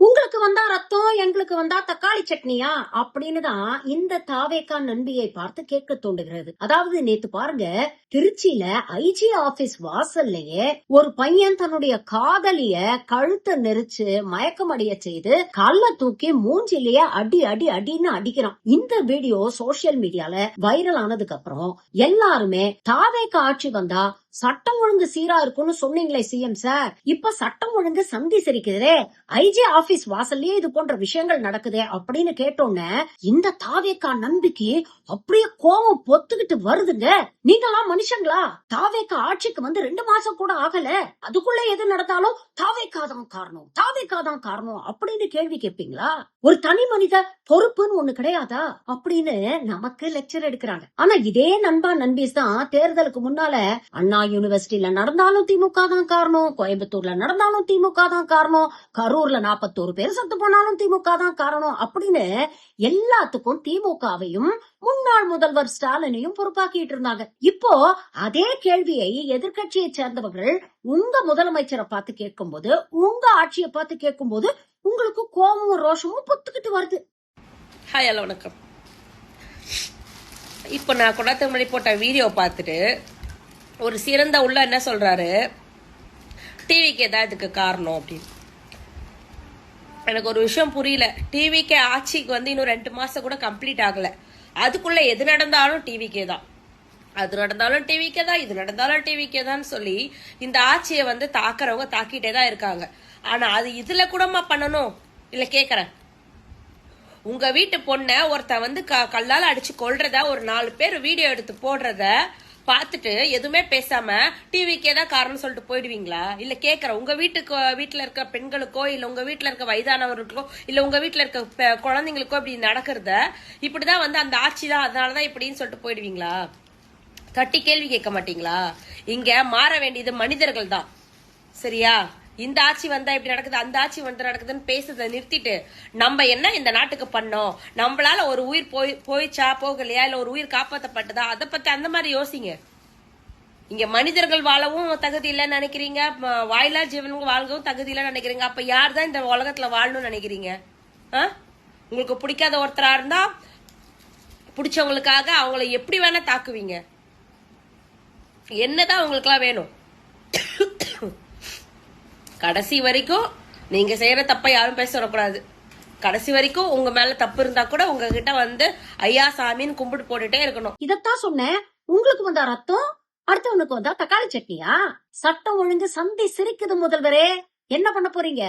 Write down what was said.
உங்களுக்கு வந்தா ரத்தம், எங்களுக்கு வந்தா தக்காளி சட்னியா அப்படின்னு தான் இந்த தாவேகா நண்பியை பார்த்து கேட்க தோன்றுகிறது. அதாவது நேத்து பாருங்க, திருச்சியில ஐஜி ஆபீஸ் வாசல்லையே ஒரு பையன் தன்னுடைய காதலிய கழுத்தை நெரிச்சு மயக்கமடைய செய்து கல்ல தூக்கி மூஞ்சிலேயே அடி அடி அடின்னு அடிக்கிறான். இந்த வீடியோ சோசியல் மீடியால வைரல் ஆனதுக்கு அப்புறம் எல்லாருமே தாவேகா ஆட்சி வந்தா சட்டம் ஒழுங்கு சீரா இருக்கும்னு சொன்னீங்களே சிஎம் சார், இப்ப சட்டம் ஒழுங்கு சந்தி சிரிக்குதே, ஐஜி ஆபீஸ் வாசல்லயே இது போன்ற விஷயங்கள் நடக்குதே அப்படின்னு கேட்டோன்னே இந்த தாவேகா நம்பிக்கை அப்படியே கோபம் பொத்துக்கிட்டு வருதுங்க. நீங்களாம் மனுஷங்களா? தாவேகா ஆட்சிக்கு வந்து 2 மாசம் கூட ஆகல, அதுக்குள்ள எது நடந்தாலும் தாவேகாதான் காரணம், தாவேகாதான் காரணம் அப்படின்னு கேள்வி கேட்பீங்களா? ஒரு தனி மனித பொறுப்புன்னு ஒண்ணு கிடையாதா அப்படின்னு நமக்கு லெக்சர் எடுக்கிறாங்க. ஆனா இதே நண்பா நண்பீஸ் தான் தேர்தலுக்கு முன்னால அண்ணா யூனிவர்சிட்டியில நடந்தாலும் திமுக தான் காரணம், கோயம்புத்தூர்ல நடந்தாலும் திமுக தான் காரணம், கரூர்ல 41 பேர் செத்து போனாலும் திமுக தான் காரணம் அப்படின்னு எல்லாத்துக்கும் திமுகவையும் முன்னாள் முதல்வர் ஸ்டாலினையும் பொறுப்பாக்கிட்டு இருந்தாங்க. இப்போ அதே கேள்வியை எதிர்கட்சியை சேர்ந்தவர்கள் உங்க முதலமைச்சரை பார்த்து கேட்கும் போது, உங்க ஆட்சியை பார்த்து கேட்கும் போது உங்களுக்கு கோபமும் ரோஷமும் பொத்துக்கிட்டு வருது. ஹாய், ஹலோ, வணக்கம். இப்போ நான் கொண்டாத்து முன்னாடி போட்ட வீடியோ பார்த்துட்டு ஒரு சிறந்த உள்ள என்ன சொல்றாரு, டிவிக்கு தான் இதுக்கு காரணம் அப்படின்னு. எனக்கு ஒரு விஷயம் புரியல. டிவிக்கே ஆட்சிக்கு வந்து இன்னும் 2 மாசம் கூட கம்ப்ளீட் ஆகல, அதுக்குள்ள எது நடந்தாலும் டிவிக்கே தான், அது நடந்தாலும் டிவிக்கே தான், இது நடந்தாலும் டிவிக்கே தான் சொல்லி இந்த ஆட்சியை வந்து தாக்குறவங்க தாக்கிட்டே தான் இருக்காங்க. ஆனா அது இதுல கூடமா பண்ணணும்? இல்ல கேக்குறேன், உங்க வீட்டு பொண்ணை ஒருத்த வந்து கல்லால அடிச்சு கொல்றத ஒரு 4 பேர் வீடியோ எடுத்து போடுறத பார்த்துட்டு எதுவுமே பேசாம டிவிக்கே தான் காரணம் சொல்லிட்டு போயிடுவீங்களா? இல்ல கேக்குறேன், உங்க வீட்டுல இருக்க பெண்களுக்கோ, இல்ல உங்க வீட்டுல இருக்க வயதானவர்களுக்கோ, இல்ல உங்க வீட்டுல இருக்க குழந்தைங்களுக்கோ இப்படி நடக்கிறத இப்படிதான் வந்து அந்த ஆட்சி தான் அதனாலதான் இப்படின்னு சொல்லிட்டு போயிடுவீங்களா? தட்டி கேள்வி கேட்க மாட்டீங்களா? இங்க மாற வேண்டியது மனிதர்கள் தான், சரியா? இந்த ஆட்சி வந்தா இப்படி நடக்குது, அந்த ஆட்சி வந்து நடக்குதுன்னு பேசுறதை நிறுத்திட்டு நம்ம என்ன இந்த நாட்டுக்கு பண்ணோம், நம்மளால ஒரு உயிர் போயிச்சா போகலையா, இல்ல ஒரு உயிர் காப்பாற்றப்பட்டதா, அதை பத்தி அந்த மாதிரி யோசிங்க. இங்க மனிதர்கள் வாழவும் தகுதி இல்லைன்னு நினைக்கிறீங்க, வாயிலா ஜீவனுக்கு வாழ்கவும் தகுதி இல்லைன்னு நினைக்கிறீங்க. அப்ப யார் தான் இந்த உலகத்துல வாழணும்னு நினைக்கிறீங்க? உங்களுக்கு பிடிக்காத ஒருத்தரா இருந்தா பிடிச்சவங்களுக்காக அவங்களை எப்படி வேணா தாக்குவீங்க. என்னதான் உங்களுக்கு எல்லாம் வேணும்? கடைசி வரைக்கும் நீங்க செய்யற தப்ப யாரும் பேச வரக்கூடாது. கடைசி வரைக்கும் உங்க மேல தப்பு இருந்தா கூட உங்ககிட்ட வந்து ஐயா சாமின்னு கும்பிட்டு போட்டுட்டே இருக்கணும். இதத்தான் சொன்னேன். உங்களுக்கு வந்தா ரத்தம், அடுத்தவனுக்கு வந்தா தக்காளி சட்னியா? சட்டம் ஒழுங்கு சந்தி சிரிக்குது முதல்வரே, என்ன பண்ண போறீங்க?